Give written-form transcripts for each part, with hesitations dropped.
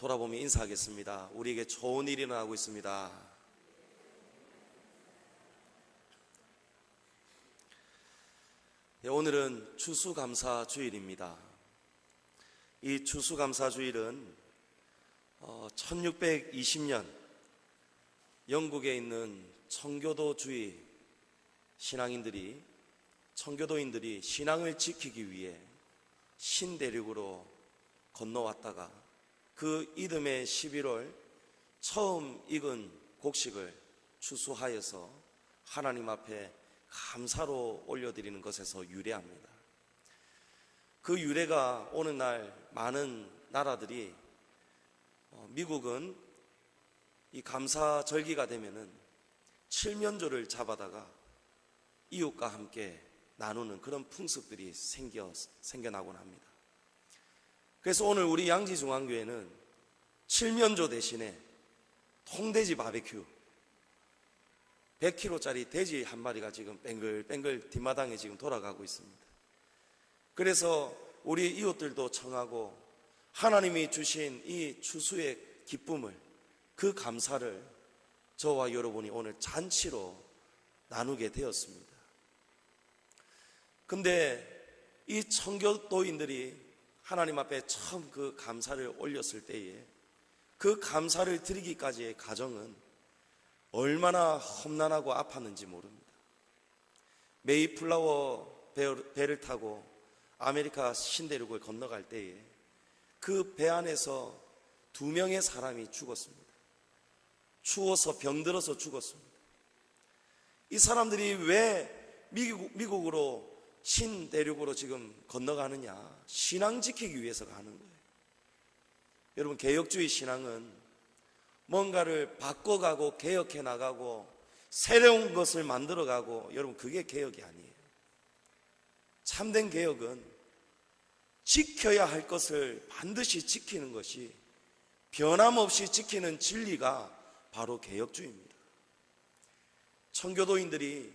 돌아보며 인사하겠습니다. 우리에게 좋은 일이 일어나고 있습니다. 오늘은 추수감사주일입니다. 이 추수감사주일은 1620년 영국에 있는 청교도주의 청교도인들이 신앙을 지키기 위해 신대륙으로 건너왔다가 그 이듬해 11월 처음 익은 곡식을 추수하여서 하나님 앞에 감사로 올려드리는 것에서 유래합니다. 그 유래가 오늘날 많은 나라들이 미국은 이 감사절기가 되면은 칠면조를 잡아다가 이웃과 함께 나누는 그런 풍습들이 생겨나곤 합니다. 그래서 오늘 우리 양지중앙교회는 칠면조 대신에 통돼지 바베큐 100kg짜리 돼지 한 마리가 지금 뱅글뱅글 뒷마당에 지금 돌아가고 있습니다. 그래서 우리 이웃들도 청하고 하나님이 주신 이 추수의 기쁨을, 그 감사를 저와 여러분이 오늘 잔치로 나누게 되었습니다. 근데 이 청교도인들이 하나님 앞에 처음 그 감사를 올렸을 때에 그 감사를 드리기까지의 과정은 얼마나 험난하고 아팠는지 모릅니다. 메이플라워 배를 타고 아메리카 신대륙을 건너갈 때에 그 배 안에서 2명의 사람이 죽었습니다. 추워서 병들어서 죽었습니다. 이 사람들이 왜 미국으로 신대륙으로 지금 건너가느냐? 신앙 지키기 위해서 가는 거예요. 여러분, 개혁주의 신앙은 뭔가를 바꿔가고 개혁해 나가고 새로운 것을 만들어가고, 여러분, 그게 개혁이 아니에요. 참된 개혁은 지켜야 할 것을 반드시 지키는 것이, 변함없이 지키는 진리가 바로 개혁주의입니다. 청교도인들이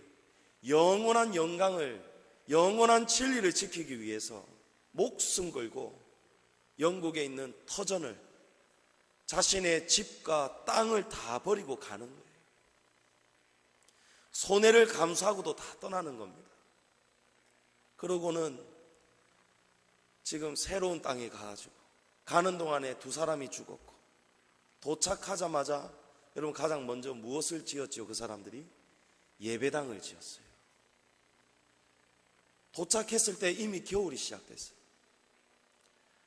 영원한 영광을, 영원한 진리를 지키기 위해서 목숨 걸고 영국에 있는 터전을, 자신의 집과 땅을 다 버리고 가는 거예요. 손해를 감수하고도 다 떠나는 겁니다. 그러고는 지금 새로운 땅에 가가지고 가는 동안에 2사람이 죽었고, 도착하자마자 여러분 가장 먼저 무엇을 지었지요? 그 사람들이 예배당을 지었어요. 도착했을 때 이미 겨울이 시작됐어요.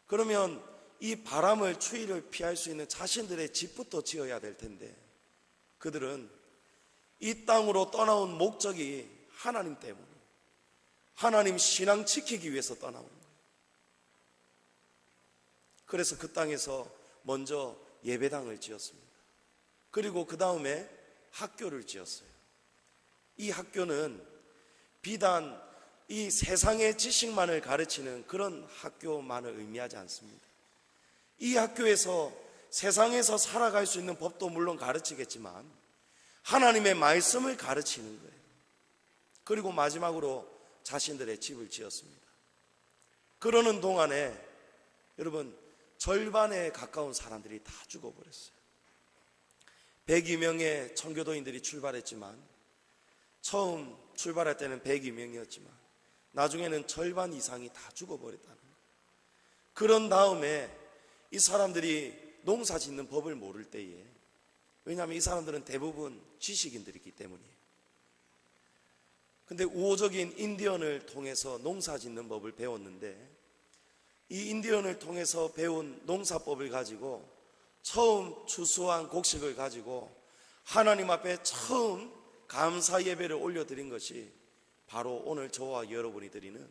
그러면 이 바람을, 추위를 피할 수 있는 자신들의 집부터 지어야 될 텐데, 그들은 이 땅으로 떠나온 목적이 하나님 때문에, 하나님 신앙 지키기 위해서 떠나온 거예요. 그래서 그 땅에서 먼저 예배당을 지었습니다. 그리고 그 다음에 학교를 지었어요. 이 학교는 비단 이 세상의 지식만을 가르치는 그런 학교만을 의미하지 않습니다. 이 학교에서 세상에서 살아갈 수 있는 법도 물론 가르치겠지만 하나님의 말씀을 가르치는 거예요. 그리고 마지막으로 자신들의 집을 지었습니다. 그러는 동안에 여러분 절반에 가까운 사람들이 다 죽어버렸어요. 102명의 청교도인들이 출발했지만, 처음 출발할 때는 102명이었지만 나중에는 절반 이상이 다 죽어버렸다는 거예요. 그런 다음에 이 사람들이 농사 짓는 법을 모를 때에, 왜냐하면 이 사람들은 대부분 지식인들이기 때문이에요. 근데 우호적인 인디언을 통해서 농사 짓는 법을 배웠는데, 이 인디언을 통해서 배운 농사법을 가지고 처음 추수한 곡식을 가지고 하나님 앞에 처음 감사 예배를 올려드린 것이 바로 오늘 저와 여러분이 드리는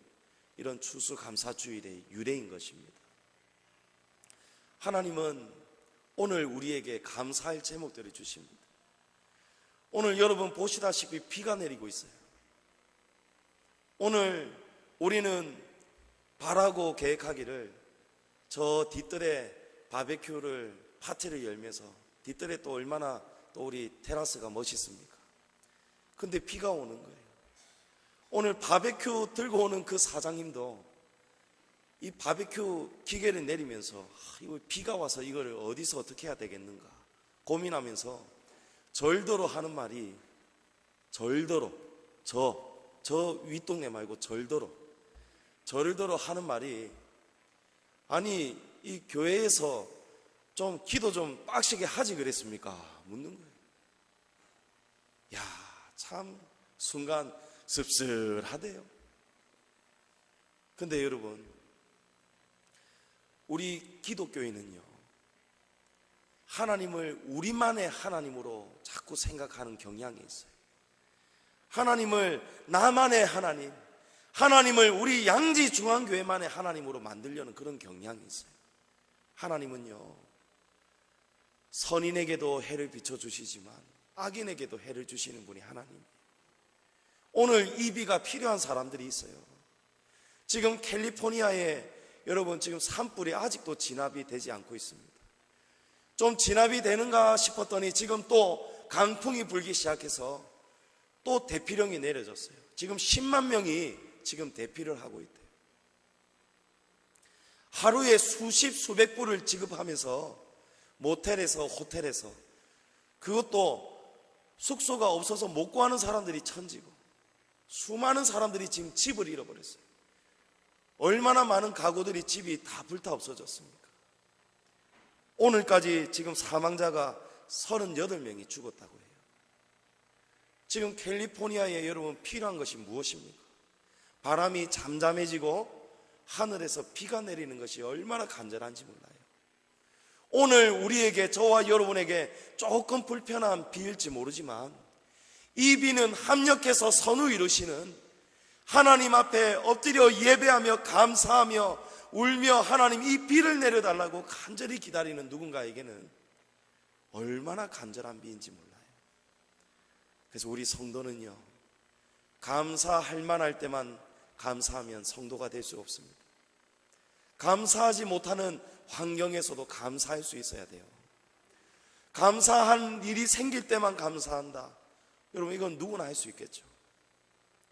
이런 추수감사주일의 유래인 것입니다. 하나님은 오늘 우리에게 감사할 제목들을 주십니다. 오늘 여러분 보시다시피 비가 내리고 있어요. 오늘 우리는 바라고 계획하기를 저 뒤뜰에 바베큐를 파티를 열면서, 뒤뜰에 또 얼마나 또 우리 테라스가 멋있습니까? 근데 비가 오는 거예요. 오늘 바베큐 들고 오는 그 사장님도 이 바비큐 기계를 내리면서 이거 비가 와서 이걸 어디서 어떻게 해야 되겠는가 고민하면서 절더러 하는 말이, 절더러, 저 윗동네 말고 절더러 하는 말이, 아니 이 교회에서 좀 기도 좀 빡시게 하지 그랬습니까? 묻는 거예요. 야, 참 순간 씁쓸하대요. 근데 여러분, 우리 기독교인은요, 하나님을 우리만의 하나님으로 자꾸 생각하는 경향이 있어요. 하나님을 나만의 하나님, 하나님을 우리 양지중앙교회만의 하나님으로 만들려는 그런 경향이 있어요. 하나님은요, 선인에게도 해를 비춰주시지만 악인에게도 해를 주시는 분이 하나님. 오늘 이 비가 필요한 사람들이 있어요. 지금 캘리포니아에 여러분 지금 산불이 아직도 진압이 되지 않고 있습니다. 좀 진압이 되는가 싶었더니 지금 또 강풍이 불기 시작해서 또 대피령이 내려졌어요. 지금 10만 명이 지금 대피를 하고 있대요. 하루에 수백 불을 지급하면서 모텔에서 호텔에서, 그것도 숙소가 없어서 못 구하는 사람들이 천지고 수많은 사람들이 지금 집을 잃어버렸어요. 얼마나 많은 가구들이 집이 다 불타 없어졌습니까? 오늘까지 지금 사망자가 38명이 죽었다고 해요. 지금 캘리포니아에 여러분 필요한 것이 무엇입니까? 바람이 잠잠해지고 하늘에서 비가 내리는 것이 얼마나 간절한지 몰라요. 오늘 우리에게, 저와 여러분에게 조금 불편한 비일지 모르지만 이 비는 합력해서 선을 이루시는, 하나님 앞에 엎드려 예배하며 감사하며 울며 하나님 이 비를 내려달라고 간절히 기다리는 누군가에게는 얼마나 간절한 비인지 몰라요. 그래서 우리 성도는요, 감사할 만할 때만 감사하면 성도가 될 수 없습니다. 감사하지 못하는 환경에서도 감사할 수 있어야 돼요. 감사한 일이 생길 때만 감사한다. 여러분, 이건 누구나 할 수 있겠죠.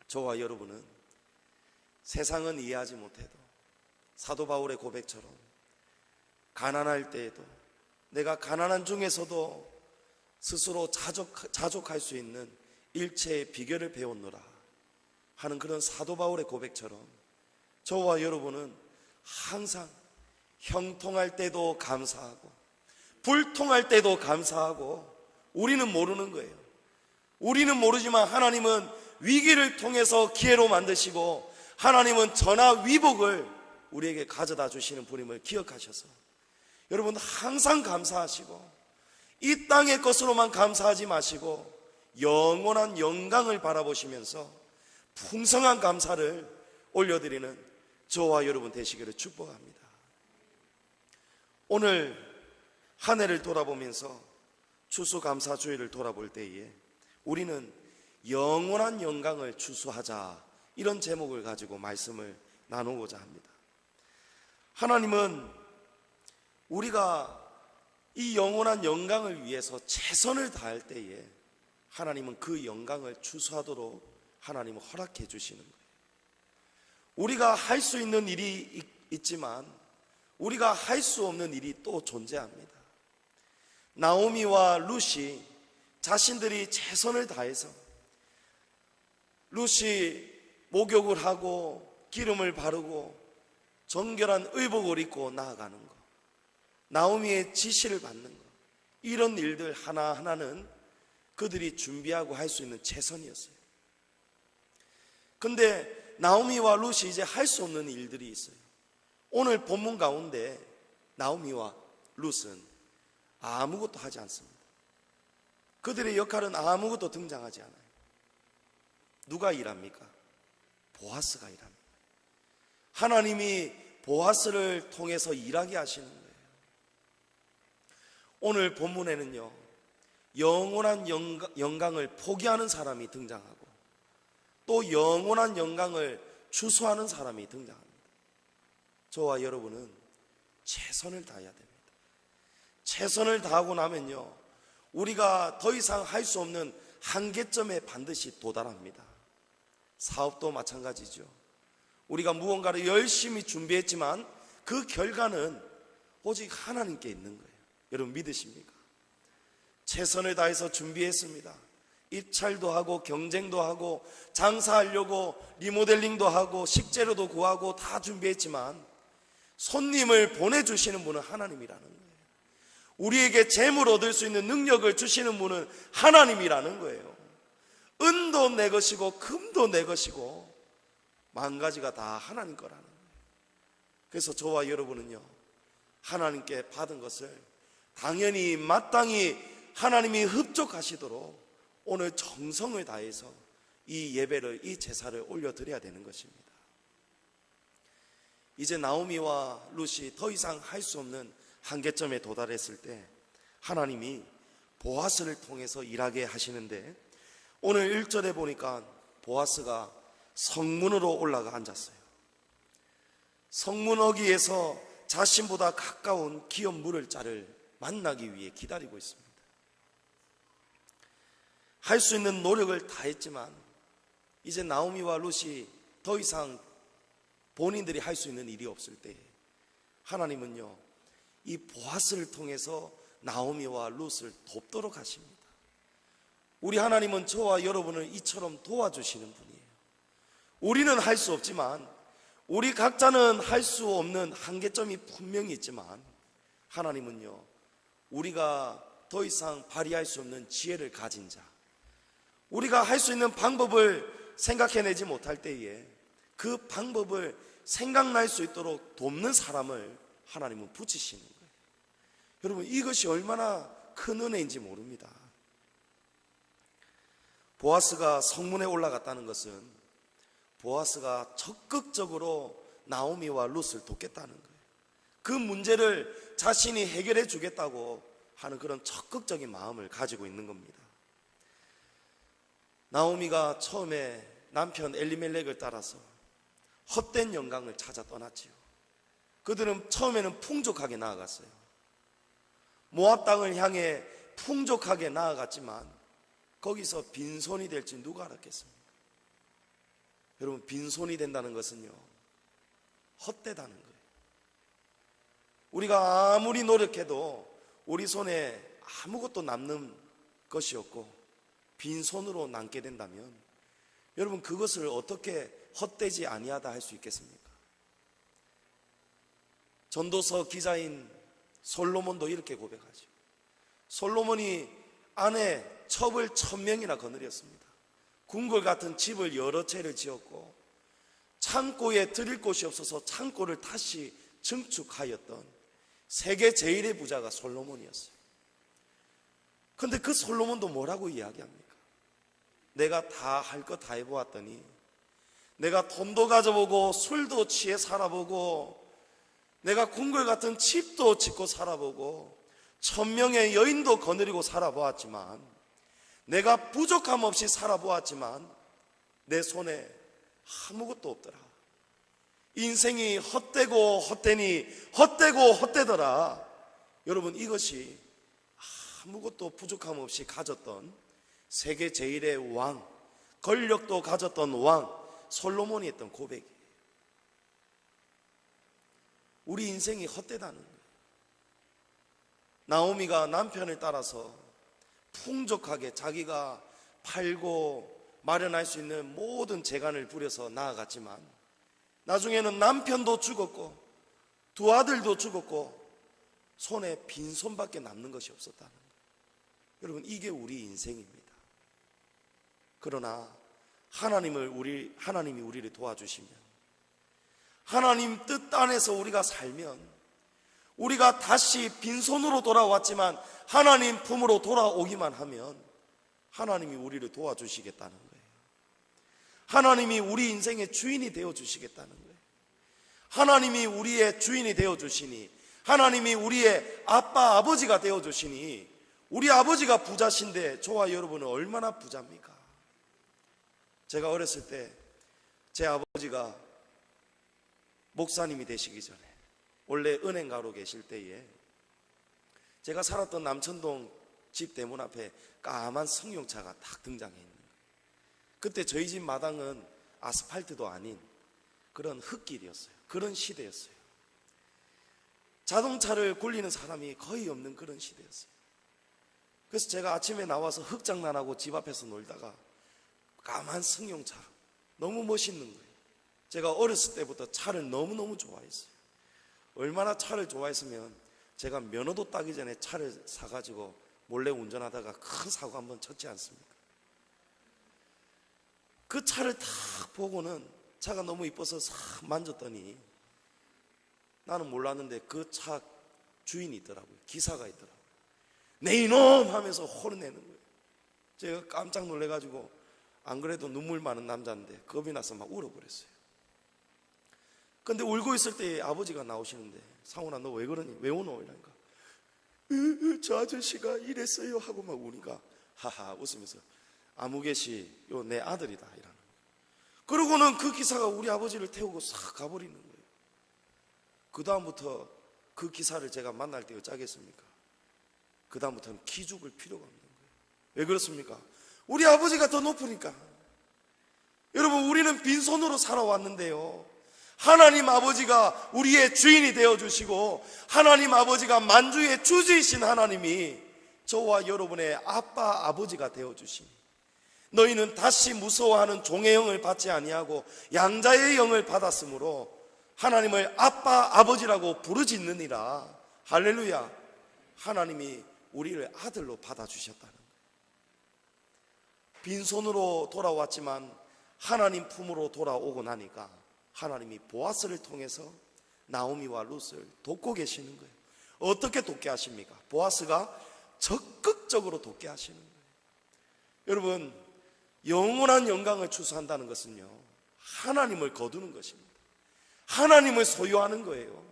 저와 여러분은 세상은 이해하지 못해도 사도 바울의 고백처럼 가난할 때에도, 내가 가난한 중에서도 스스로 자족할 수 있는 일체의 비결을 배웠노라 하는 그런 사도 바울의 고백처럼 저와 여러분은 항상 형통할 때도 감사하고 불통할 때도 감사하고, 우리는 모르는 거예요. 우리는 모르지만 하나님은 위기를 통해서 기회로 만드시고 하나님은 전화위복을 우리에게 가져다 주시는 분임을 기억하셔서 여러분 항상 감사하시고, 이 땅의 것으로만 감사하지 마시고 영원한 영광을 바라보시면서 풍성한 감사를 올려드리는 저와 여러분 되시기를 축복합니다. 오늘 한 해를 돌아보면서 추수감사주일을 돌아볼 때에 우리는 영원한 영광을 추수하자, 이런 제목을 가지고 말씀을 나누고자 합니다. 하나님은 우리가 이 영원한 영광을 위해서 최선을 다할 때에 하나님은 그 영광을 추수하도록 하나님은 허락해 주시는 거예요. 우리가 할 수 있는 일이 있지만 우리가 할 수 없는 일이 또 존재합니다. 나오미와 룻이 자신들이 최선을 다해서 룻이 목욕을 하고 기름을 바르고 정결한 의복을 입고 나아가는 것, 나오미의 지시를 받는 것, 이런 일들 하나하나는 그들이 준비하고 할 수 있는 최선이었어요. 근데 나오미와 룻이 이제 할 수 없는 일들이 있어요. 오늘 본문 가운데 나오미와 룻은 아무것도 하지 않습니다. 그들의 역할은 아무것도 등장하지 않아요. 누가 일합니까? 보아스가 일합니다. 하나님이 보아스를 통해서 일하게 하시는 거예요. 오늘 본문에는요, 영원한 영광을 포기하는 사람이 등장하고 또 영원한 영광을 추수하는 사람이 등장합니다. 저와 여러분은 최선을 다해야 됩니다. 최선을 다하고 나면요, 우리가 더 이상 할 수 없는 한계점에 반드시 도달합니다. 사업도 마찬가지죠. 우리가 무언가를 열심히 준비했지만 그 결과는 오직 하나님께 있는 거예요. 여러분 믿으십니까? 최선을 다해서 준비했습니다. 입찰도 하고 경쟁도 하고 장사하려고 리모델링도 하고 식재료도 구하고 다 준비했지만 손님을 보내주시는 분은 하나님이라는 거예요. 우리에게 재물 얻을 수 있는 능력을 주시는 분은 하나님이라는 거예요. 은도 내 것이고 금도 내 것이고 만 가지가 다 하나님 거라는 거예요. 그래서 저와 여러분은요, 하나님께 받은 것을 당연히 마땅히 하나님이 흡족하시도록 오늘 정성을 다해서 이 예배를, 이 제사를 올려드려야 되는 것입니다. 이제 나오미와 룻이 더 이상 할 수 없는 한계점에 도달했을 때 하나님이 보아스를 통해서 일하게 하시는데, 오늘 1절에 보니까 보아스가 성문으로 올라가 앉았어요. 성문 어귀에서 자신보다 가까운 기업 물을 자를 만나기 위해 기다리고 있습니다. 할 수 있는 노력을 다했지만 이제 나오미와 룻이 더 이상 본인들이 할 수 있는 일이 없을 때 하나님은요, 이 보아스를 통해서 나오미와 룻을 돕도록 하십니다. 우리 하나님은 저와 여러분을 이처럼 도와주시는 분이에요. 우리는 할 수 없지만, 우리 각자는 할 수 없는 한계점이 분명히 있지만, 하나님은요, 우리가 더 이상 발휘할 수 없는 지혜를 가진 자, 우리가 할 수 있는 방법을 생각해내지 못할 때에 그 방법을 생각날 수 있도록 돕는 사람을 하나님은 붙이시는 거예요. 여러분, 이것이 얼마나 큰 은혜인지 모릅니다. 보아스가 성문에 올라갔다는 것은 보아스가 적극적으로 나오미와 룻을 돕겠다는 거예요. 그 문제를 자신이 해결해 주겠다고 하는 그런 적극적인 마음을 가지고 있는 겁니다. 나오미가 처음에 남편 엘리멜렉을 따라서 헛된 영광을 찾아 떠났지요. 그들은 처음에는 풍족하게 나아갔어요. 모압 땅을 향해 풍족하게 나아갔지만 거기서 빈손이 될지 누가 알았겠습니까? 여러분, 빈손이 된다는 것은요, 헛되다는 거예요. 우리가 아무리 노력해도 우리 손에 아무것도 남는 것이 없고 빈손으로 남게 된다면 여러분, 그것을 어떻게 헛되지 아니하다 할 수 있겠습니까? 전도서 기자인 솔로몬도 이렇게 고백하죠. 솔로몬이 아내 첩을 1000명이나 거느렸습니다. 궁궐 같은 집을 여러 채를 지었고 창고에 들일 곳이 없어서 창고를 다시 증축하였던 세계 제일의 부자가 솔로몬이었어요. 그런데 그 솔로몬도 뭐라고 이야기합니까? 내가 다 할 것 다 해보았더니, 내가 돈도 가져보고 술도 취해 살아보고 내가 궁궐 같은 집도 짓고 살아보고 1000명의 여인도 거느리고 살아보았지만, 내가 부족함 없이 살아보았지만 내 손에 아무것도 없더라. 인생이 헛되고 헛되니 헛되고 헛되더라. 여러분, 이것이 아무것도 부족함 없이 가졌던 세계 제일의 왕, 권력도 가졌던 왕 솔로몬이 했던 고백이에요. 우리 인생이 헛되다는 거예요. 나오미가 남편을 따라서 풍족하게 자기가 팔고 마련할 수 있는 모든 재간을 부려서 나아갔지만 나중에는 남편도 죽었고 두 아들도 죽었고 손에 빈손밖에 남는 것이 없었다는 거예요. 여러분, 이게 우리 인생입니다. 그러나 하나님이 우리를 도와주시면, 하나님 뜻 안에서 우리가 살면, 우리가 다시 빈손으로 돌아왔지만 하나님 품으로 돌아오기만 하면 하나님이 우리를 도와주시겠다는 거예요. 하나님이 우리 인생의 주인이 되어주시겠다는 거예요. 하나님이 우리의 주인이 되어주시니, 하나님이 우리의 아빠, 아버지가 되어주시니, 우리 아버지가 부자신데 저와 여러분은 얼마나 부자입니까? 제가 어렸을 때 제 아버지가 목사님이 되시기 전에, 원래 은행가로 계실 때에 제가 살았던 남천동 집 대문 앞에 까만 승용차가 딱 등장해 있는 거예요. 그때 저희 집 마당은 아스팔트도 아닌 그런 흙길이었어요. 그런 시대였어요. 자동차를 굴리는 사람이 거의 없는 그런 시대였어요. 그래서 제가 아침에 나와서 흙장난하고 집 앞에서 놀다가 까만 승용차, 너무 멋있는 거예요. 제가 어렸을 때부터 차를 너무너무 좋아했어요. 얼마나 차를 좋아했으면 제가 면허도 따기 전에 차를 사가지고 몰래 운전하다가 큰 사고 한번 쳤지 않습니까? 그 차를 딱 보고는 차가 너무 이뻐서 싹 만졌더니 나는 몰랐는데 그 차 주인이 있더라고요. 기사가 있더라고요. 내 이놈 하면서 호르내는 거예요. 제가 깜짝 놀래가지고 안 그래도 눈물 많은 남자인데 겁이 나서 막 울어버렸어요. 근데 울고 있을 때 아버지가 나오시는데 상훈아 너 왜 그러니? 왜 우노? 이러니까 저 아저씨가 이랬어요 하고 막 우니까 하하 웃으면서 아무개씨 요 내 아들이다 이러는 거예요. 그러고는 그 기사가 우리 아버지를 태우고 싹 가버리는 거예요. 그 다음부터 그 기사를 제가 만날 때 어쩌겠습니까? 그 다음부터는 기죽을 필요가 없는 거예요. 왜 그렇습니까? 우리 아버지가 더 높으니까. 여러분 우리는 빈손으로 살아왔는데요, 하나님 아버지가 우리의 주인이 되어주시고 하나님 아버지가 만주의 주지이신 하나님이 저와 여러분의 아빠 아버지가 되어주시니 너희는 다시 무서워하는 종의 영을 받지 아니하고 양자의 영을 받았으므로 하나님을 아빠 아버지라고 부르짖느니라. 할렐루야. 하나님이 우리를 아들로 받아주셨다는 거예요. 빈손으로 돌아왔지만 하나님 품으로 돌아오고 나니까 하나님이 보아스를 통해서 나오미와 룻을 돕고 계시는 거예요. 어떻게 돕게 하십니까? 보아스가 적극적으로 돕게 하시는 거예요. 여러분 영원한 영광을 추수한다는 것은요, 하나님을 거두는 것입니다. 하나님을 소유하는 거예요.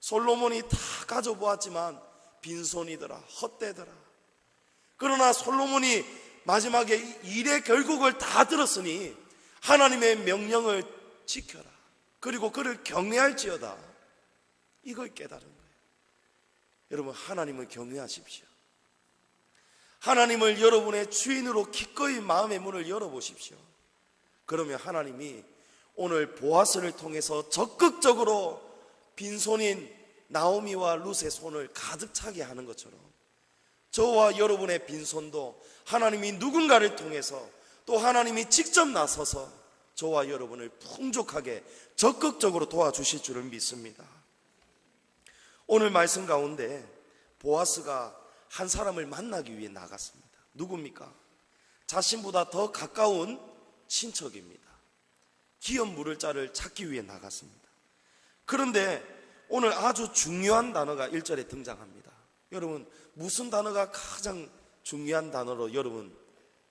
솔로몬이 다 가져보았지만 빈손이더라, 헛되더라. 그러나 솔로몬이 마지막에 일의 결국을 다 들었으니 하나님의 명령을 지켜라, 그리고 그를 경외할지어다, 이걸 깨달은 거예요. 여러분 하나님을 경외하십시오. 하나님을 여러분의 주인으로 기꺼이 마음의 문을 열어보십시오. 그러면 하나님이 오늘 보아스를 통해서 적극적으로 빈손인 나오미와 룻의 손을 가득 차게 하는 것처럼 저와 여러분의 빈손도 하나님이 누군가를 통해서 또 하나님이 직접 나서서 저와 여러분을 풍족하게 적극적으로 도와주실 줄을 믿습니다. 오늘 말씀 가운데 보아스가 한 사람을 만나기 위해 나갔습니다. 누굽니까? 자신보다 더 가까운 친척입니다. 기업 물을 자를 찾기 위해 나갔습니다. 그런데 오늘 아주 중요한 단어가 1절에 등장합니다. 여러분 무슨 단어가 가장 중요한 단어로 여러분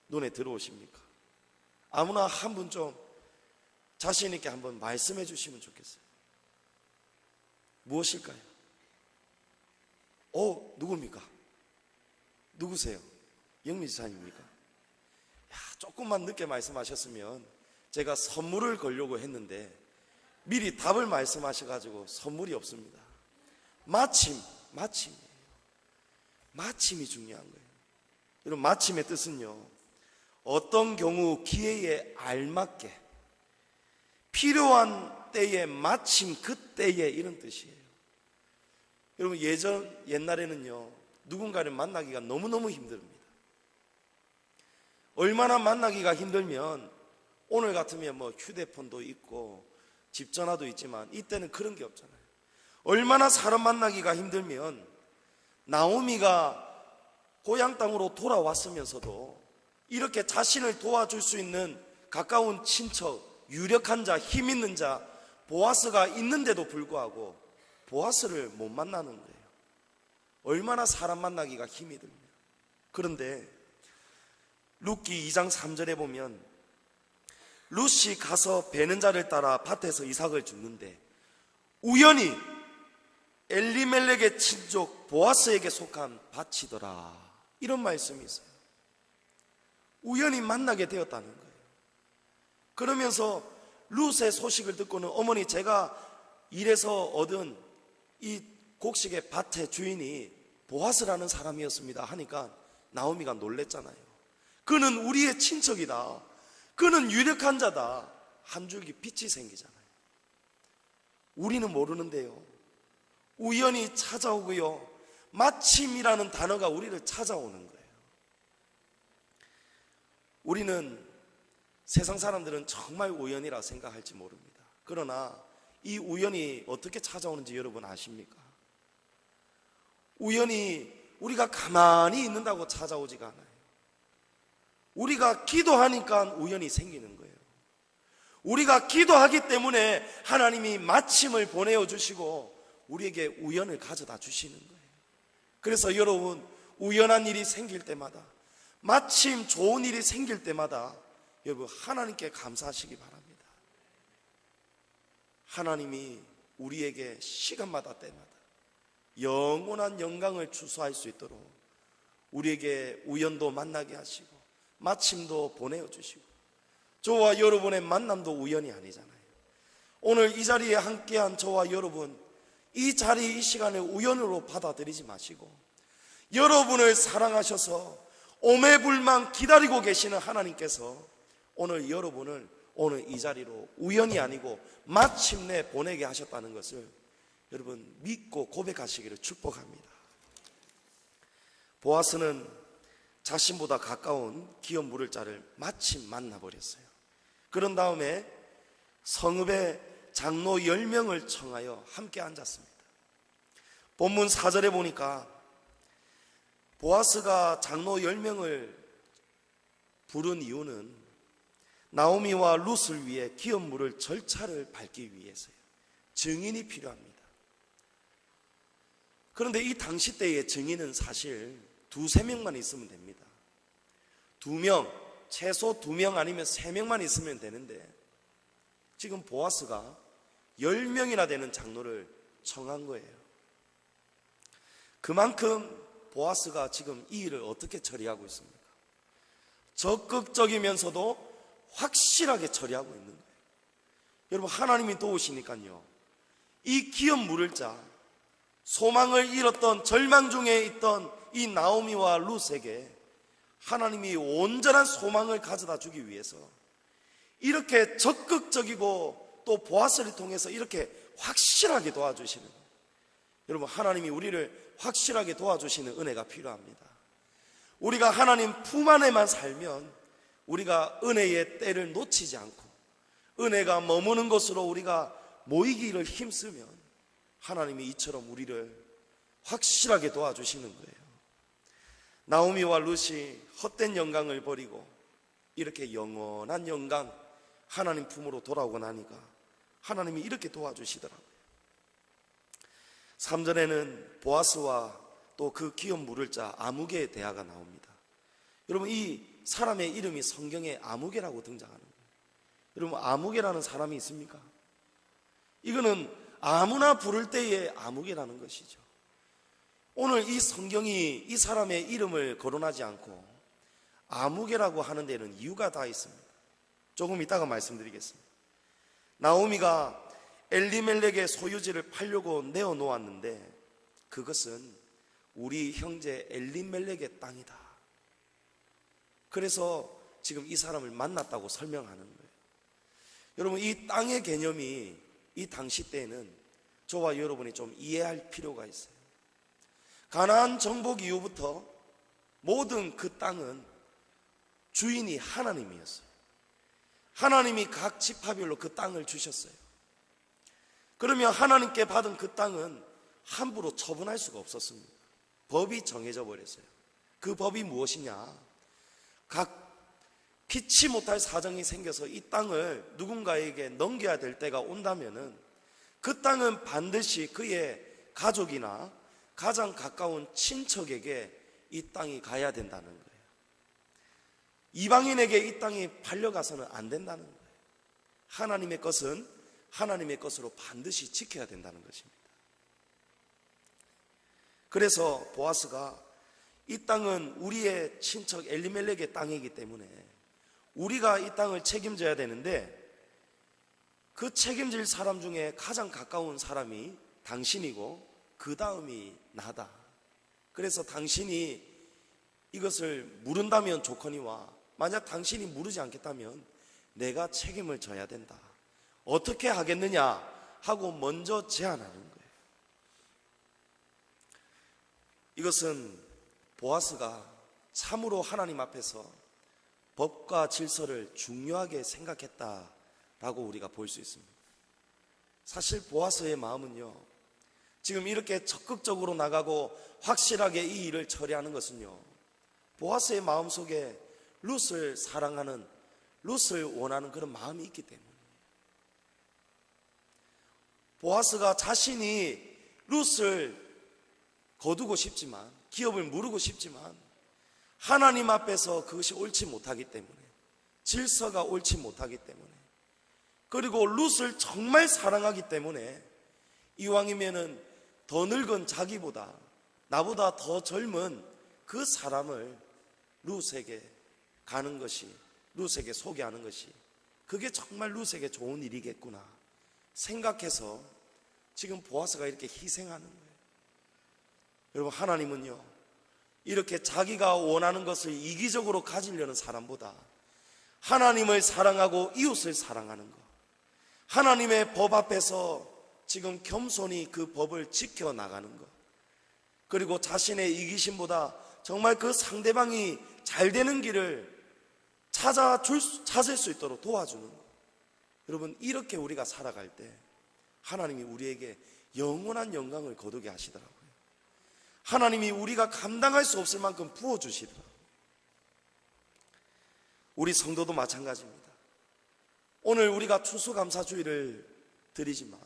눈에 들어오십니까? 아무나 한 분 좀 자신 있게 한번 말씀해 주시면 좋겠어요. 무엇일까요? 누굽니까? 누구세요? 영미 지사님입니까? 조금만 늦게 말씀하셨으면 제가 선물을 걸려고 했는데 미리 답을 말씀하셔가지고 선물이 없습니다. 마침이에요. 마침이 중요한 거예요. 여러분 마침의 뜻은요, 어떤 경우 기회에 알맞게 필요한 때에 마침 그때에, 이런 뜻이에요. 여러분 옛날에는요 누군가를 만나기가 너무너무 힘듭니다. 얼마나 만나기가 힘들면 오늘 같으면 뭐 휴대폰도 있고 집 전화도 있지만 이때는 그런 게 없잖아요. 얼마나 사람 만나기가 힘들면 나오미가 고향 땅으로 돌아왔으면서도 이렇게 자신을 도와줄 수 있는 가까운 친척, 유력한 자, 힘 있는 자 보아스가 있는데도 불구하고 보아스를 못 만나는 거예요. 얼마나 사람 만나기가 힘이 듭니다. 그런데 룻기 2장 3절에 보면 룻이 가서 베는 자를 따라 밭에서 이삭을 줍는데 우연히 엘리멜렉의 친족 보아스에게 속한 밭이더라, 이런 말씀이 있어요. 우연히 만나게 되었다는 거예요. 그러면서 룻의 소식을 듣고는 어머니 제가 일해서 얻은 이 곡식의 밭의 주인이 보아스라는 사람이었습니다 하니까 나오미가 놀랬잖아요. 그는 우리의 친척이다, 그는 유력한 자다, 한 줄기 빛이 생기잖아요. 우리는 모르는데요, 우연히 찾아오고요, 마침이라는 단어가 우리를 찾아오는 거예요. 우리는, 세상 사람들은 정말 우연이라 생각할지 모릅니다. 그러나 이 우연이 어떻게 찾아오는지 여러분 아십니까? 우연히 우리가 가만히 있는다고 찾아오지가 않아요. 우리가 기도하니까 우연이 생기는 거예요. 우리가 기도하기 때문에 하나님이 마침을 보내어 주시고 우리에게 우연을 가져다 주시는 거예요. 그래서 여러분, 우연한 일이 생길 때마다, 마침 좋은 일이 생길 때마다 여러분 하나님께 감사하시기 바랍니다. 하나님이 우리에게 시간마다 때마다 영원한 영광을 추수할 수 있도록 우리에게 우연도 만나게 하시고 마침도 보내어 주시고, 저와 여러분의 만남도 우연이 아니잖아요. 오늘 이 자리에 함께한 저와 여러분, 이 자리, 이 시간을 우연으로 받아들이지 마시고 여러분을 사랑하셔서 오매불망 기다리고 계시는 하나님께서 오늘 여러분을 오늘 이 자리로 우연이 아니고 마침내 보내게 하셨다는 것을 여러분 믿고 고백하시기를 축복합니다. 보아스는 자신보다 가까운 기업 물을 자를 마침 만나버렸어요. 그런 다음에 성읍의 장로 10명을 청하여 함께 앉았습니다. 본문 4절에 보니까 보아스가 장로 10명을 부른 이유는 나오미와 룻을 위해 기업 물을 절차를 밟기 위해서요. 증인이 필요합니다. 그런데 이 당시 때의 증인은 사실 2-3명만 있으면 됩니다. 2명, 최소 2명 아니면 3명만 있으면 되는데 지금 보아스가 10명이나 되는 장로를 청한 거예요. 그만큼 보아스가 지금 이 일을 어떻게 처리하고 있습니까? 적극적이면서도 확실하게 처리하고 있는 거예요. 여러분, 하나님이 도우시니까요, 이 기업 물을 자, 소망을 잃었던 절망 중에 있던 이 나오미와 룻에게 하나님이 온전한 소망을 가져다 주기 위해서 이렇게 적극적이고 또 보아스를 통해서 이렇게 확실하게 도와주시는 거예요. 여러분, 하나님이 우리를 확실하게 도와주시는 은혜가 필요합니다. 우리가 하나님 품 안에만 살면 우리가 은혜의 때를 놓치지 않고 은혜가 머무는 곳으로 우리가 모이기를 힘쓰면 하나님이 이처럼 우리를 확실하게 도와주시는 거예요. 나오미와 룻이 헛된 영광을 버리고 이렇게 영원한 영광, 하나님 품으로 돌아오고 나니까 하나님이 이렇게 도와주시더라고요. 3절에는 보아스와 또 그 기업 물을 자 아무개의 대화가 나옵니다. 여러분, 이 사람의 이름이 성경에 아무개라고 등장하는 거예요. 여러분, 아무개라는 사람이 있습니까? 이거는 아무나 부를 때의 아무개라는 것이죠. 오늘 이 성경이 이 사람의 이름을 거론하지 않고 아무개라고 하는 데는 이유가 다 있습니다. 조금 이따가 말씀드리겠습니다. 나오미가 엘리멜렉의 소유지를 팔려고 내어놓았는데 그것은 우리 형제 엘리멜렉의 땅이다. 그래서 지금 이 사람을 만났다고 설명하는 거예요. 여러분, 이 땅의 개념이 이 당시 때에는 저와 여러분이 좀 이해할 필요가 있어요. 가나안 정복 이후부터 모든 그 땅은 주인이 하나님이었어요. 하나님이 각 지파별로 그 땅을 주셨어요. 그러면 하나님께 받은 그 땅은 함부로 처분할 수가 없었습니다. 법이 정해져 버렸어요. 그 법이 무엇이냐? 각 피치 못할 사정이 생겨서 이 땅을 누군가에게 넘겨야 될 때가 온다면은 그 땅은 반드시 그의 가족이나 가장 가까운 친척에게 이 땅이 가야 된다는 거예요. 이방인에게 이 땅이 팔려가서는 안 된다는 거예요. 하나님의 것은 하나님의 것으로 반드시 지켜야 된다는 것입니다. 그래서 보아스가 이 땅은 우리의 친척 엘리멜렉의 땅이기 때문에 우리가 이 땅을 책임져야 되는데 그 책임질 사람 중에 가장 가까운 사람이 당신이고 그 다음이 나다. 그래서 당신이 이것을 물은다면 좋거니와 만약 당신이 물으지 않겠다면 내가 책임을 져야 된다. 어떻게 하겠느냐 하고 먼저 제안하는 거예요. 이것은 보아스가 참으로 하나님 앞에서 법과 질서를 중요하게 생각했다라고 우리가 볼 수 있습니다. 사실 보아스의 마음은요, 지금 이렇게 적극적으로 나가고 확실하게 이 일을 처리하는 것은요, 보아스의 마음속에 룻을 사랑하는, 룻을 원하는 그런 마음이 있기 때문에, 보아스가 자신이 룻을 거두고 싶지만, 기업을 무르고 싶지만 하나님 앞에서 그것이 옳지 못하기 때문에, 질서가 옳지 못하기 때문에, 그리고 룻을 정말 사랑하기 때문에 이왕이면은 더 늙은 자기보다, 나보다 더 젊은 그 사람을 룻에게 가는 것이, 룻에게 소개하는 것이, 그게 정말 룻에게 좋은 일이겠구나 생각해서 지금 보아스가 이렇게 희생하는 거예요. 여러분, 하나님은요, 이렇게 자기가 원하는 것을 이기적으로 가지려는 사람보다 하나님을 사랑하고 이웃을 사랑하는 것, 하나님의 법 앞에서 지금 겸손히 그 법을 지켜나가는 것, 그리고 자신의 이기심보다 정말 그 상대방이 잘 되는 길을 찾을 수 있도록 도와주는 것. 여러분, 이렇게 우리가 살아갈 때 하나님이 우리에게 영원한 영광을 거두게 하시더라고요. 하나님이 우리가 감당할 수 없을 만큼 부어주시더라고요. 우리 성도도 마찬가지입니다. 오늘 우리가 추수감사주의를 드리지만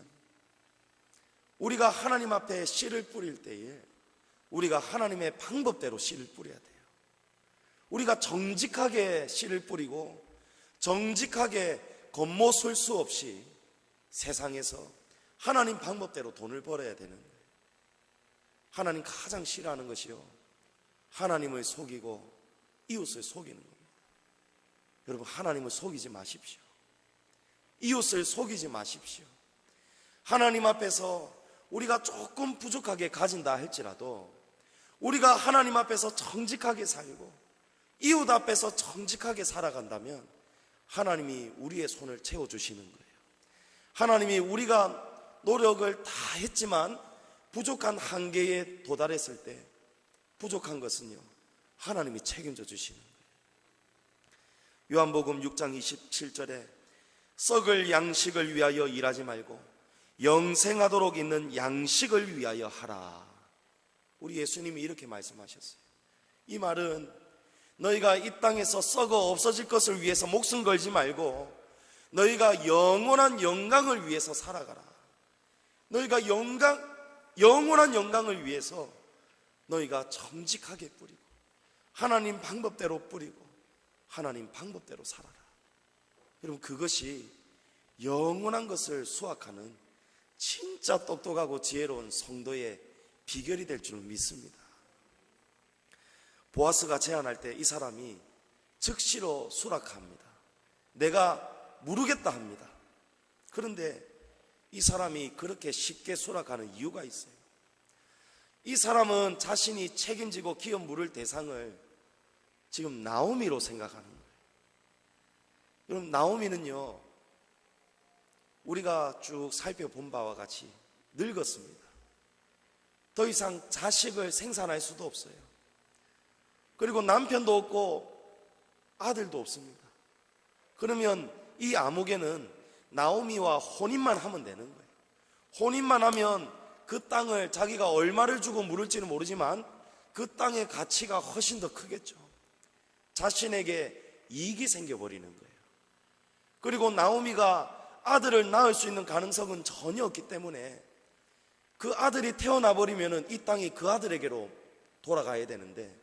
우리가 하나님 앞에 씨를 뿌릴 때에 우리가 하나님의 방법대로 씨를 뿌려야 돼요. 우리가 정직하게 씨를 뿌리고 정직하게 겉모술 수 없이 세상에서 하나님 방법대로 돈을 벌어야 되는 거예요. 하나님 가장 싫어하는 것이요, 하나님을 속이고 이웃을 속이는 겁니다. 여러분, 하나님을 속이지 마십시오. 이웃을 속이지 마십시오. 하나님 앞에서 우리가 조금 부족하게 가진다 할지라도 우리가 하나님 앞에서 정직하게 살고 이웃 앞에서 정직하게 살아간다면 하나님이 우리의 손을 채워주시는 거예요. 하나님이 우리가 노력을 다 했지만 부족한 한계에 도달했을 때 부족한 것은요, 하나님이 책임져 주시는 거예요. 요한복음 6장 27절에 썩을 양식을 위하여 일하지 말고 영생하도록 있는 양식을 위하여 하라. 우리 예수님이 이렇게 말씀하셨어요. 이 말은 너희가 이 땅에서 썩어 없어질 것을 위해서 목숨 걸지 말고 너희가 영원한 영광을 위해서 살아가라. 너희가 영원한 영광을 위해서 너희가 정직하게 뿌리고 하나님 방법대로 뿌리고 하나님 방법대로 살아라. 여러분, 그것이 영원한 것을 수확하는 진짜 똑똑하고 지혜로운 성도의 비결이 될 줄 믿습니다. 보아스가 제안할 때 이 사람이 즉시로 수락합니다. 내가 무르겠다 합니다. 그런데 이 사람이 그렇게 쉽게 수락하는 이유가 있어요. 이 사람은 자신이 책임지고 기업 물을 대상을 지금 나오미로 생각하는 거예요. 여러분, 나오미는요, 우리가 쭉 살펴본 바와 같이 늙었습니다. 더 이상 자식을 생산할 수도 없어요. 그리고 남편도 없고 아들도 없습니다. 그러면 이 아무개는 나오미와 혼인만 하면 되는 거예요. 혼인만 하면 그 땅을 자기가 얼마를 주고 물을지는 모르지만 그 땅의 가치가 훨씬 더 크겠죠. 자신에게 이익이 생겨버리는 거예요. 그리고 나오미가 아들을 낳을 수 있는 가능성은 전혀 없기 때문에 그 아들이 태어나 버리면 이 땅이 그 아들에게로 돌아가야 되는데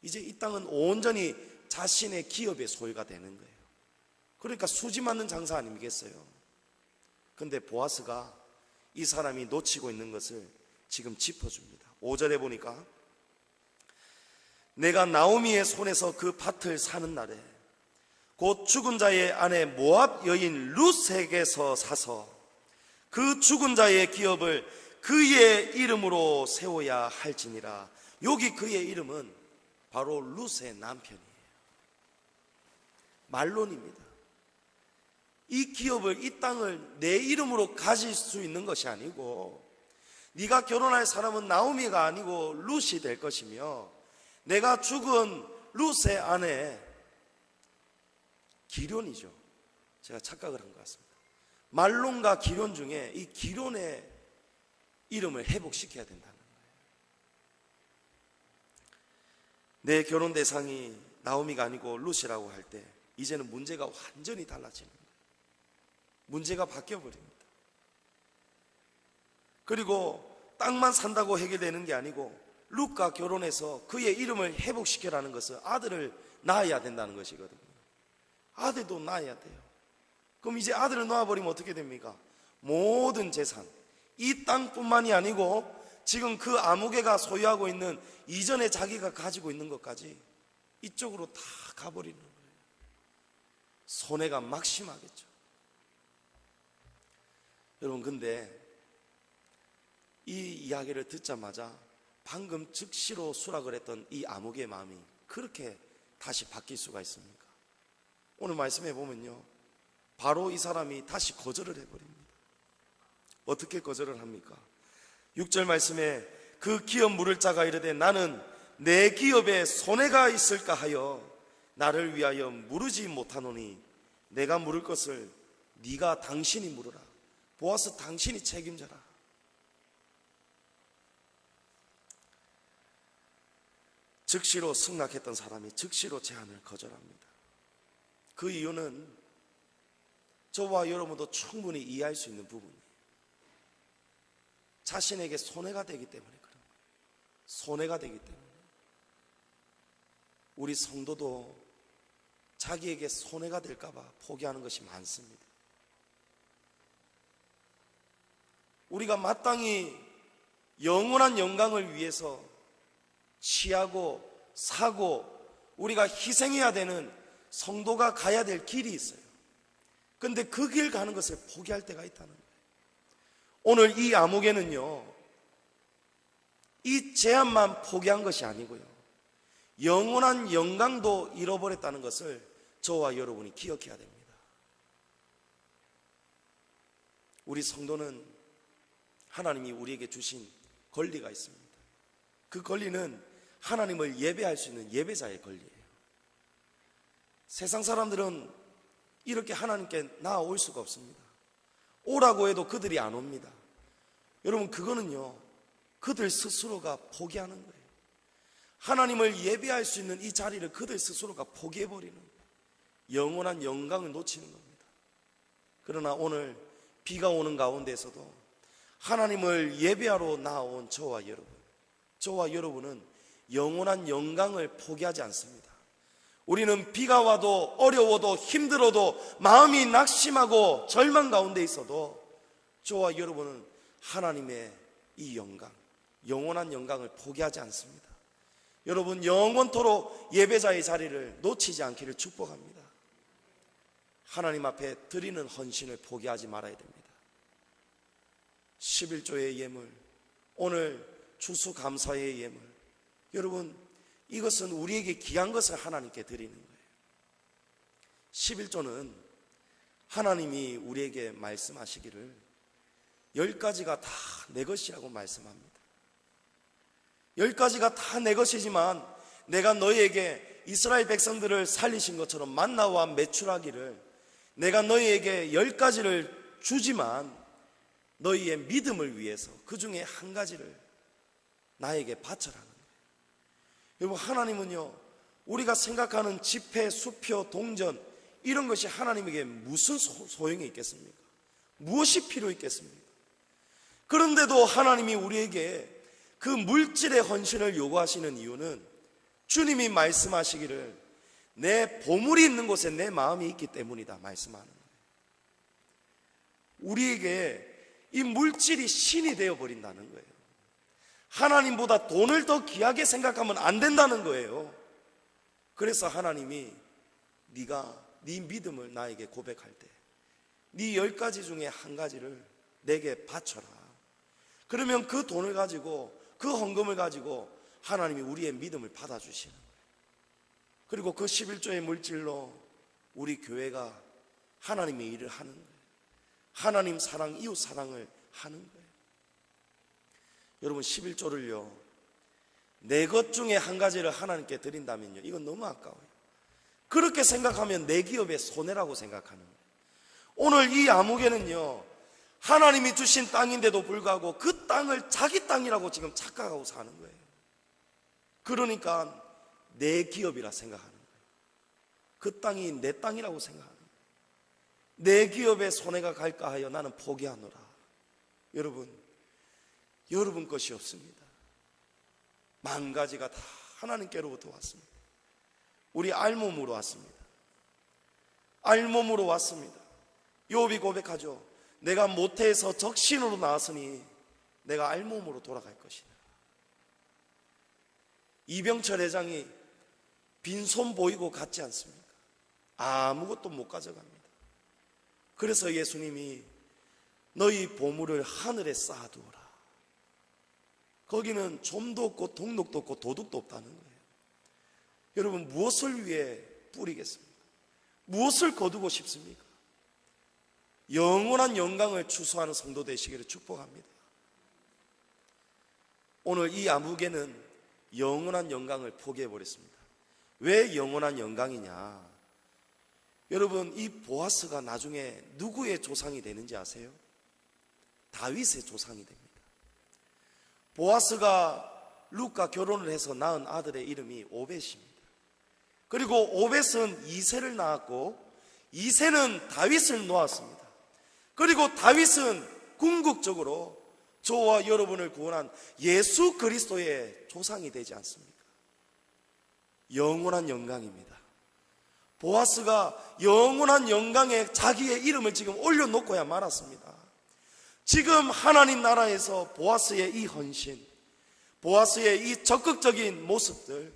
이제 이 땅은 온전히 자신의 기업의 소유가 되는 거예요. 그러니까 수지 맞는 장사 아니겠어요? 근데 보아스가 이 사람이 놓치고 있는 것을 지금 짚어줍니다. 5절에 보니까 내가 나오미의 손에서 그 밭을 사는 날에 곧 죽은 자의 아내 모압 여인 룻에게서 사서 그 죽은 자의 기업을 그의 이름으로 세워야 할지니라. 여기 그의 이름은 바로 룻의 남편이에요. 말론입니다. 이 기업을, 이 땅을 내 이름으로 가질 수 있는 것이 아니고, 네가 결혼할 사람은 나오미가 아니고 룻이 될 것이며, 내가 죽은 룻의 아내 기련이죠. 제가 착각을 한 것 같습니다. 말론과 기련 중에 이 기련의 이름을 회복시켜야 된다는 거예요. 내 결혼 대상이 나오미가 아니고 룻이라고 할 때 이제는 문제가 완전히 달라지는 거예요. 문제가 바뀌어버립니다. 그리고 땅만 산다고 해결되는 게 아니고 룻과 결혼해서 그의 이름을 회복시켜라는 것은 아들을 낳아야 된다는 것이거든요. 아들도 낳아야 돼요. 그럼 이제 아들을 놓아버리면 어떻게 됩니까? 모든 재산, 이 땅뿐만이 아니고 지금 그 아무개가 소유하고 있는 이전에 자기가 가지고 있는 것까지 이쪽으로 다 가버리는 거예요. 손해가 막심하겠죠. 여러분, 근데 이 이야기를 듣자마자 방금 즉시로 수락을 했던 이 아무개의 마음이 그렇게 다시 바뀔 수가 있습니까? 오늘 말씀해 보면요, 바로 이 사람이 다시 거절을 해버립니다. 어떻게 거절을 합니까? 6절 말씀에 그 기업 물을 자가 이르되 나는 내 기업에 손해가 있을까 하여 나를 위하여 물으지 못하노니 내가 물을 것을 네가 당신이 물으라. 보아스, 당신이 책임져라. 즉시로 승낙했던 사람이 즉시로 제안을 거절합니다. 그 이유는 저와 여러분도 충분히 이해할 수 있는 부분이에요. 자신에게 손해가 되기 때문에 그런 거예요. 손해가 되기 때문에. 우리 성도도 자기에게 손해가 될까 봐 포기하는 것이 많습니다. 우리가 마땅히 영원한 영광을 위해서 취하고 사고 우리가 희생해야 되는 성도가 가야 될 길이 있어요. 그런데 그 길 가는 것을 포기할 때가 있다는 거예요. 오늘 이 아무개는요, 이 제안만 포기한 것이 아니고요, 영원한 영광도 잃어버렸다는 것을 저와 여러분이 기억해야 됩니다. 우리 성도는 하나님이 우리에게 주신 권리가 있습니다. 그 권리는 하나님을 예배할 수 있는 예배자의 권리예요. 세상 사람들은 이렇게 하나님께 나아올 수가 없습니다. 오라고 해도 그들이 안 옵니다. 여러분, 그거는요, 그들 스스로가 포기하는 거예요. 하나님을 예배할 수 있는 이 자리를 그들 스스로가 포기해버리는 거예요. 영원한 영광을 놓치는 겁니다. 그러나 오늘 비가 오는 가운데서도 하나님을 예배하러 나온 저와 여러분은 영원한 영광을 포기하지 않습니다. 우리는 비가 와도 어려워도 힘들어도 마음이 낙심하고 절망 가운데 있어도 저와 여러분은 하나님의 이 영광, 영원한 영광을 포기하지 않습니다. 여러분, 영원토록 예배자의 자리를 놓치지 않기를 축복합니다. 하나님 앞에 드리는 헌신을 포기하지 말아야 됩니다. 11조의 예물, 오늘 추수감사의 예물, 여러분, 이것은 우리에게 귀한 것을 하나님께 드리는 거예요. 11조는 하나님이 우리에게 말씀하시기를 10가지가 다 내 것이라고 말씀합니다. 10가지가 다 내 것이지만 내가 너희에게 이스라엘 백성들을 살리신 것처럼 만나와 메추라기를 내가 너희에게 10가지를 주지만 너희의 믿음을 위해서 그 중에 한 가지를 나에게 바쳐라는 거예요. 여러분, 하나님은요, 우리가 생각하는 집회, 수표, 동전 이런 것이 하나님에게 무슨 소용이 있겠습니까? 무엇이 필요 있겠습니까? 그런데도 하나님이 우리에게 그 물질의 헌신을 요구하시는 이유는 주님이 말씀하시기를 내 보물이 있는 곳에 내 마음이 있기 때문이다 말씀하는 거예요. 우리에게 이 물질이 신이 되어버린다는 거예요. 하나님보다 돈을 더 귀하게 생각하면 안 된다는 거예요. 그래서 하나님이 네가 네 믿음을 나에게 고백할 때 네 10가지 중에 한 가지를 내게 바쳐라. 그러면 그 돈을 가지고 그 헌금을 가지고 하나님이 우리의 믿음을 받아주시는 거예요. 그리고 그 11조의 물질로 우리 교회가 하나님의 일을 하는 거예요. 하나님 사랑, 이웃 사랑을 하는 거예요. 여러분 11조를요, 내 것 중에 한 가지를 하나님께 드린다면요, 이건 너무 아까워요. 그렇게 생각하면 내 기업의 손해라고 생각하는 거예요. 오늘 이 아무개는요, 하나님이 주신 땅인데도 불구하고 그 땅을 자기 땅이라고 지금 착각하고 사는 거예요. 그러니까 내 기업이라 생각하는 거예요. 그 땅이 내 땅이라고 생각하는 거예요. 내 기업에 손해가 갈까 하여 나는 포기하노라. 여러분 것이 없습니다. 망가지가 다 하나님께로부터 왔습니다. 우리 알몸으로 왔습니다. 알몸으로 왔습니다. 욥이 고백하죠. 내가 모태에서 적신으로 나왔으니 내가 알몸으로 돌아갈 것이다. 이병철 회장이 빈손 보이고 갔지 않습니까? 아무것도 못 가져갑니다. 그래서 예수님이 너희 보물을 하늘에 쌓아두어라. 거기는 좀도 없고 동록도 없고 도둑도 없다는 거예요. 여러분 무엇을 위해 뿌리겠습니까? 무엇을 거두고 싶습니까? 영원한 영광을 추수하는 성도 되시기를 축복합니다. 오늘 이 아무개는 영원한 영광을 포기해버렸습니다. 왜 영원한 영광이냐? 여러분 이 보아스가 나중에 누구의 조상이 되는지 아세요? 다윗의 조상이 됩니다. 보아스가 룻과 결혼을 해서 낳은 아들의 이름이 오벳입니다. 그리고 오벳은 이새를 낳았고 이새는 다윗을 놓았습니다. 그리고 다윗은 궁극적으로 저와 여러분을 구원한 예수 그리스도의 조상이 되지 않습니까? 영원한 영광입니다. 보아스가 영원한 영광에 자기의 이름을 지금 올려놓고야 말았습니다. 지금 하나님 나라에서 보아스의 이 헌신, 보아스의 이 적극적인 모습들,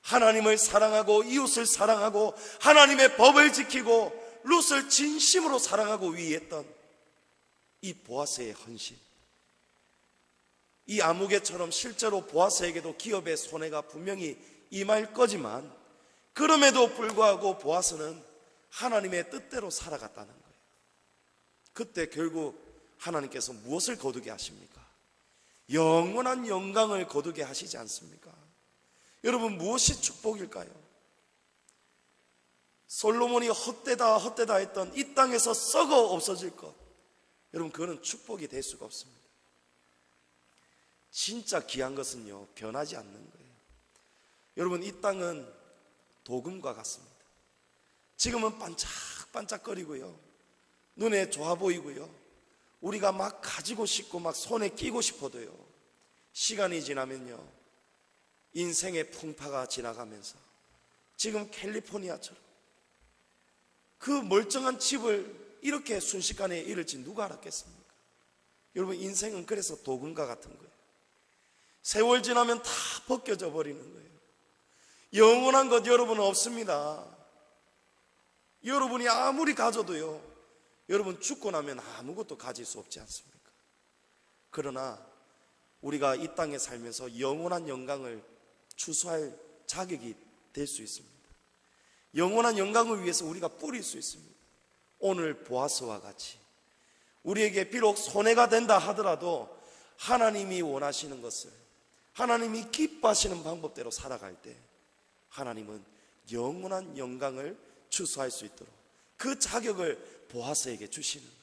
하나님을 사랑하고 이웃을 사랑하고 하나님의 법을 지키고 룻을 진심으로 사랑하고 위했던 이 보아스의 헌신, 이 아무개처럼 실제로 보아스에게도 기업의 손해가 분명히 임할 거지만 그럼에도 불구하고 보아스는 하나님의 뜻대로 살아갔다는 거예요. 그때 결국 하나님께서 무엇을 거두게 하십니까? 영원한 영광을 거두게 하시지 않습니까? 여러분 무엇이 축복일까요? 솔로몬이 헛되다 했던 이 땅에서 썩어 없어질 것, 여러분 그거는 축복이 될 수가 없습니다. 진짜 귀한 것은요 변하지 않는 거예요. 여러분 이 땅은 도금과 같습니다. 지금은 반짝반짝거리고요, 눈에 좋아 보이고요, 우리가 막 가지고 싶고 막 손에 끼고 싶어도요, 시간이 지나면요 인생의 풍파가 지나가면서 지금 캘리포니아처럼 그 멀쩡한 집을 이렇게 순식간에 잃을지 누가 알았겠습니까? 여러분 인생은 그래서 도금과 같은 거예요. 세월 지나면 다 벗겨져 버리는 거예요. 영원한 것 여러분은 없습니다. 여러분이 아무리 가져도요, 여러분 죽고 나면 아무것도 가질 수 없지 않습니까? 그러나 우리가 이 땅에 살면서 영원한 영광을 추수할 자격이 될 수 있습니다. 영원한 영광을 위해서 우리가 뿌릴 수 있습니다. 오늘 보아스와 같이 우리에게 비록 손해가 된다 하더라도 하나님이 원하시는 것을, 하나님이 기뻐하시는 방법대로 살아갈 때 하나님은 영원한 영광을 추수할 수 있도록 그 자격을 보아스에게 주시는 거예요.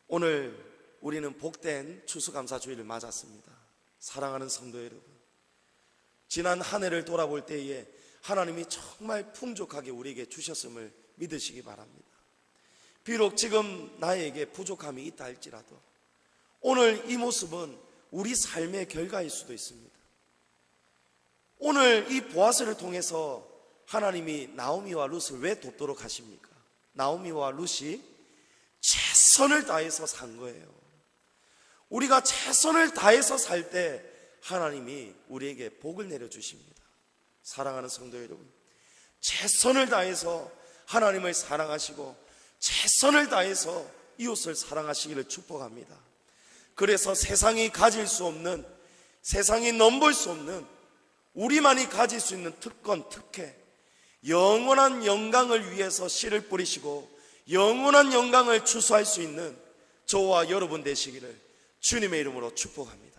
오늘 우리는 복된 추수감사주일을 맞았습니다. 사랑하는 성도 여러분, 지난 한 해를 돌아볼 때에 하나님이 정말 풍족하게 우리에게 주셨음을 믿으시기 바랍니다. 비록 지금 나에게 부족함이 있다 할지라도 오늘 이 모습은 우리 삶의 결과일 수도 있습니다. 오늘 이 보아스를 통해서 하나님이 나오미와 룻을 왜 돕도록 하십니까? 나오미와 룻이 최선을 다해서 산 거예요. 우리가 최선을 다해서 살 때 하나님이 우리에게 복을 내려주십니다. 사랑하는 성도 여러분, 최선을 다해서 하나님을 사랑하시고 최선을 다해서 이웃을 사랑하시기를 축복합니다. 그래서 세상이 가질 수 없는, 세상이 넘볼 수 없는, 우리만이 가질 수 있는 특권, 특혜, 영원한 영광을 위해서 씨를 뿌리시고 영원한 영광을 추수할 수 있는 저와 여러분 되시기를 주님의 이름으로 축복합니다.